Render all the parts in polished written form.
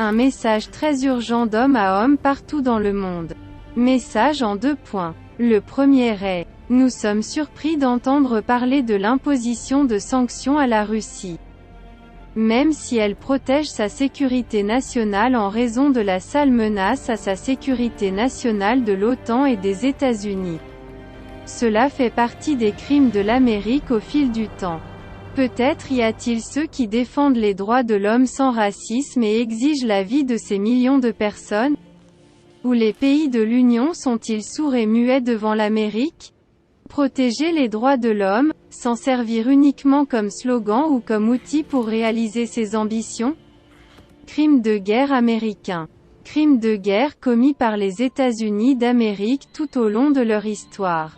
Un message très urgent d'homme à homme partout dans le monde. Message en 2 points. Le premier est: nous sommes surpris d'entendre parler de l'imposition de sanctions à la Russie. Même si elle protège sa sécurité nationale en raison de la sale menace à sa sécurité nationale de l'OTAN et des États-Unis. Cela fait partie des crimes de l'Amérique au fil du temps. Peut-être y a-t-il ceux qui défendent les droits de l'homme sans racisme et exigent la vie de ces millions de personnes? Ou les pays de l'Union sont-ils sourds et muets devant l'Amérique? Protéger les droits de l'homme, s'en servir uniquement comme slogan ou comme outil pour réaliser ses ambitions? Crimes de guerre américains. Crimes de guerre commis par les États-Unis d'Amérique tout au long de leur histoire.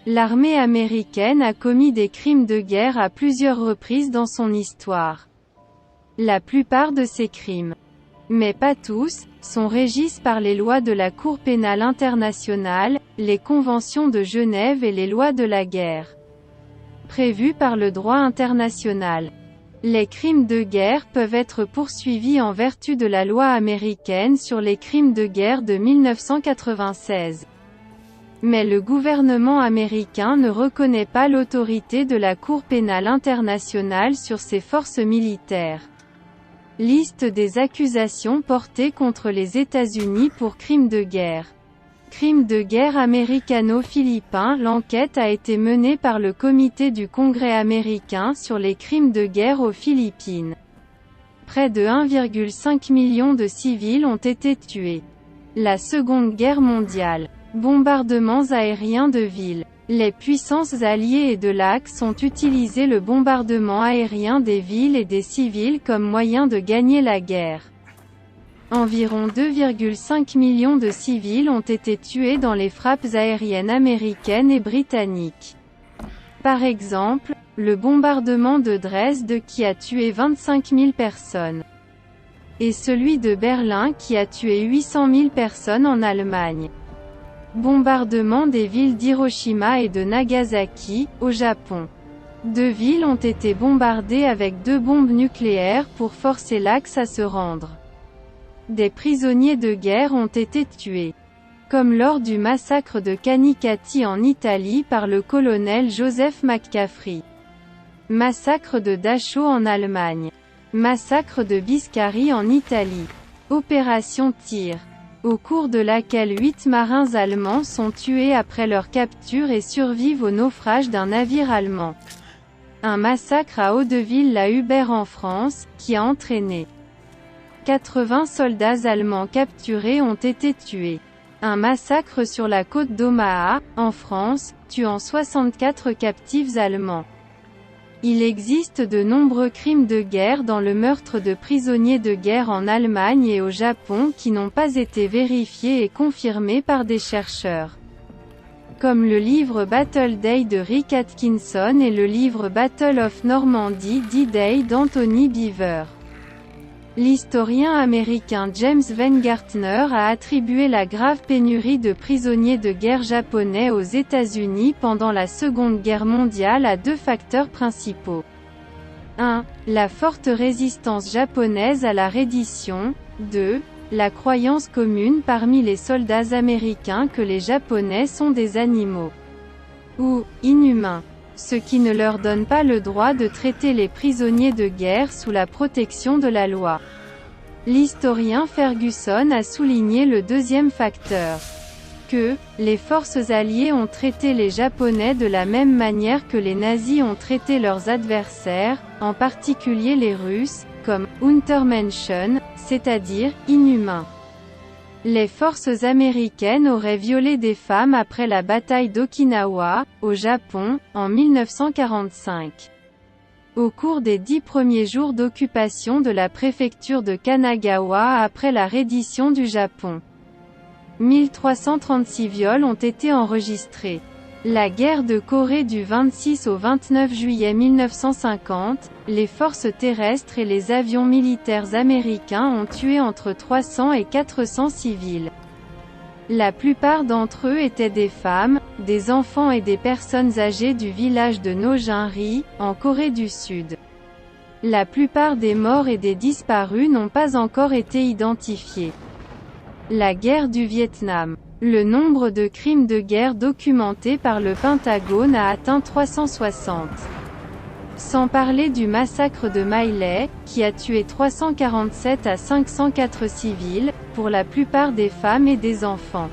L'armée américaine a commis des crimes de guerre à plusieurs reprises dans son histoire. La plupart de ces crimes, mais pas tous, sont régis par les lois de la Cour pénale internationale, les conventions de Genève et les lois de la guerre, prévues par le droit international. Les crimes de guerre peuvent être poursuivis en vertu de la loi américaine sur les crimes de guerre de 1996. Mais le gouvernement américain ne reconnaît pas l'autorité de la Cour pénale internationale sur ses forces militaires. Liste des accusations portées contre les États-Unis pour crimes de guerre. Crimes de guerre américano-philippins. L'enquête a été menée par le Comité du Congrès américain sur les crimes de guerre aux Philippines. Près de 1,5 million de civils ont été tués. La Seconde Guerre mondiale. Bombardements aériens de villes. Les puissances alliées et de l'Axe ont utilisé le bombardement aérien des villes et des civils comme moyen de gagner la guerre. Environ 2,5 millions de civils ont été tués dans les frappes aériennes américaines et britanniques. Par exemple, le bombardement de Dresde qui a tué 25 000 personnes. Et celui de Berlin qui a tué 800 000 personnes en Allemagne. Bombardement des villes d'Hiroshima et de Nagasaki, au Japon. 2 villes ont été bombardées avec 2 bombes nucléaires pour forcer l'Axe à se rendre. Des prisonniers de guerre ont été tués. Comme lors du massacre de Canicattì en Italie par le colonel Joseph McCaffrey. Massacre de Dachau en Allemagne. Massacre de Biscari en Italie. Opération Tir, au cours de laquelle 8 marins allemands sont tués après leur capture et survivent au naufrage d'un navire allemand. Un massacre à Hauteville-la-Hubert en France, qui a entraîné 80 soldats allemands capturés ont été tués. Un massacre sur la côte d'Omaha, en France, tuant 64 captifs allemands. Il existe de nombreux crimes de guerre dans le meurtre de prisonniers de guerre en Allemagne et au Japon qui n'ont pas été vérifiés et confirmés par des chercheurs. Comme le livre Battle Day de Rick Atkinson et le livre Battle of Normandy D-Day d'Anthony Beaver. L'historien américain James Weingartner a attribué la grave pénurie de prisonniers de guerre japonais aux États-Unis pendant la Seconde Guerre mondiale à 2 facteurs principaux. 1. La forte résistance japonaise à la reddition. 2. La croyance commune parmi les soldats américains que les Japonais sont des animaux ou inhumains, ce qui ne leur donne pas le droit de traiter les prisonniers de guerre sous la protection de la loi. L'historien Ferguson a souligné le deuxième facteur, que les forces alliées ont traité les Japonais de la même manière que les nazis ont traité leurs adversaires, en particulier les Russes, comme Untermenschen, c'est-à-dire inhumains. Les forces américaines auraient violé des femmes après la bataille d'Okinawa, au Japon, en 1945. Au cours des 10 premiers jours d'occupation de la préfecture de Kanagawa après la reddition du Japon, 1336 viols ont été enregistrés. La guerre de Corée du 26 au 29 juillet 1950, les forces terrestres et les avions militaires américains ont tué entre 300 et 400 civils. La plupart d'entre eux étaient des femmes, des enfants et des personnes âgées du village de Nojinri, en Corée du Sud. La plupart des morts et des disparus n'ont pas encore été identifiés. La guerre du Vietnam. Le nombre de crimes de guerre documentés par le Pentagone a atteint 360. Sans parler du massacre de My Lai, qui a tué 347 à 504 civils, pour la plupart des femmes et des enfants.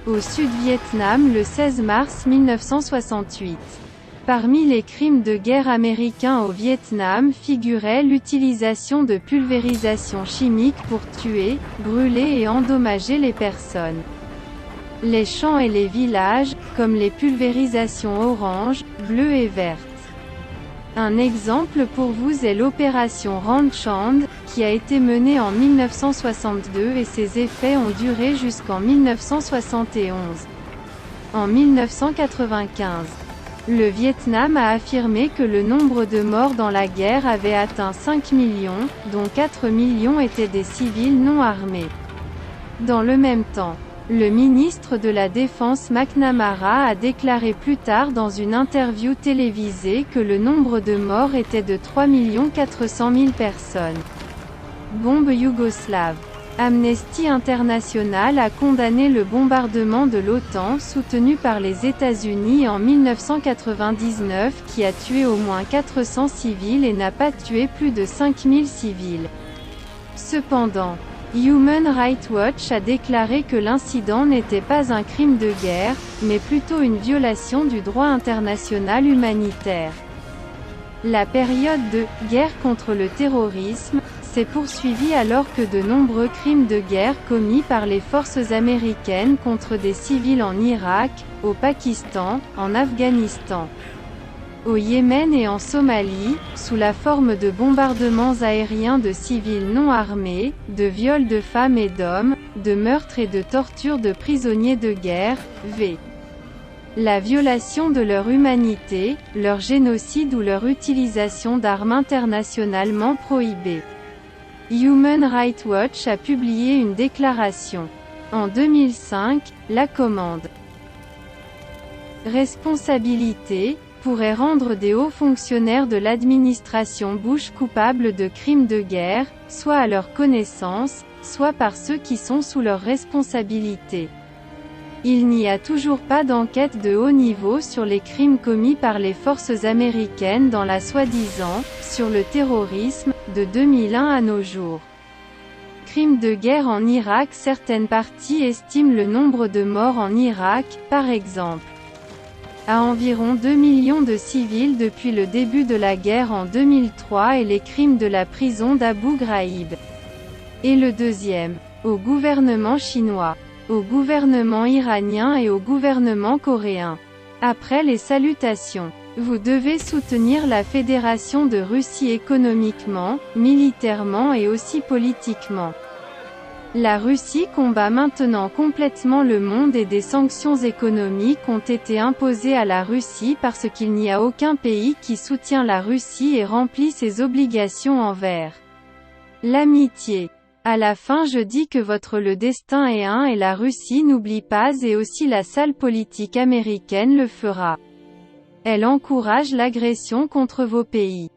Au Sud-Vietnam le 16 mars 1968. Parmi les crimes de guerre américains au Vietnam figurait l'utilisation de pulvérisation chimique pour tuer, brûler et endommager les personnes. Les champs et les villages, comme les pulvérisations orange, bleues et vertes. Un exemple pour vous est l'opération Ranch Hand, qui a été menée en 1962 et ses effets ont duré jusqu'en 1971. En 1995, le Vietnam a affirmé que le nombre de morts dans la guerre avait atteint 5 millions, dont 4 millions étaient des civils non armés. Dans le même temps, le ministre de la Défense McNamara a déclaré plus tard dans une interview télévisée que le nombre de morts était de 3 400 000 personnes. Bombe yougoslave. Amnesty International a condamné le bombardement de l'OTAN soutenu par les États-Unis en 1999 qui a tué au moins 400 civils et n'a pas tué plus de 5000 civils. Cependant, Human Rights Watch a déclaré que l'incident n'était pas un crime de guerre, mais plutôt une violation du droit international humanitaire. La période de « guerre contre le terrorisme » s'est poursuivie alors que de nombreux crimes de guerre commis par les forces américaines contre des civils en Irak, au Pakistan, en Afghanistan, au Yémen et en Somalie, sous la forme de bombardements aériens de civils non armés, de viols de femmes et d'hommes, de meurtres et de tortures de prisonniers de guerre, v. La violation de leur humanité, leur génocide ou leur utilisation d'armes internationalement prohibées. Human Rights Watch a publié une déclaration. En 2005, la commande responsabilité pourrait rendre des hauts fonctionnaires de l'administration Bush coupables de crimes de guerre, soit à leur connaissance, soit par ceux qui sont sous leur responsabilité. Il n'y a toujours pas d'enquête de haut niveau sur les crimes commis par les forces américaines dans la soi-disant « sur le terrorisme » de 2001 à nos jours. Crimes de guerre en Irak. Certaines parties estiment le nombre de morts en Irak, par exemple, à environ 2 millions de civils depuis le début de la guerre en 2003 et les crimes de la prison d'Abu Ghraib. Et le deuxième, au gouvernement chinois, au gouvernement iranien et au gouvernement coréen. Après les salutations, vous devez soutenir la Fédération de Russie économiquement, militairement et aussi politiquement. La Russie combat maintenant complètement le monde et des sanctions économiques ont été imposées à la Russie parce qu'il n'y a aucun pays qui soutient la Russie et remplit ses obligations envers l'amitié. À la fin je dis que le destin est un et la Russie n'oublie pas et aussi la sale politique américaine le fera. Elle encourage l'agression contre vos pays.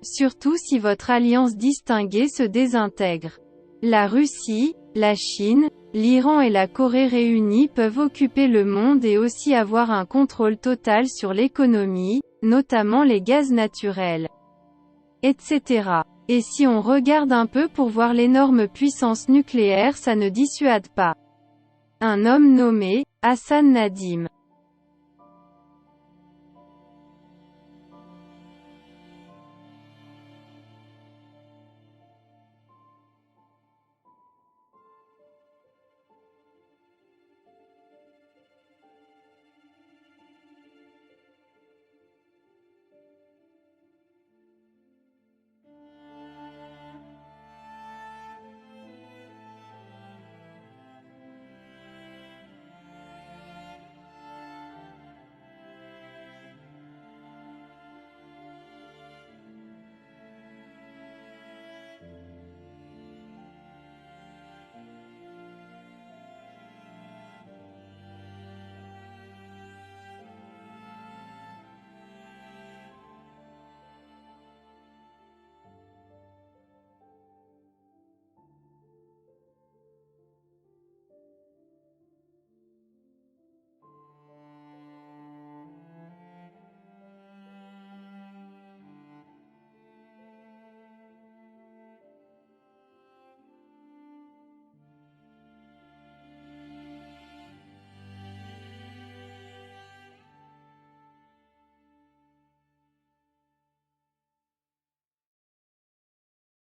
Surtout si votre alliance distinguée se désintègre. La Russie, la Chine, l'Iran et la Corée réunis peuvent occuper le monde et aussi avoir un contrôle total sur l'économie, notamment les gaz naturels, etc. Et si on regarde un peu pour voir l'énorme puissance nucléaire, ça ne dissuade pas. Un homme nommé Hassan Nadim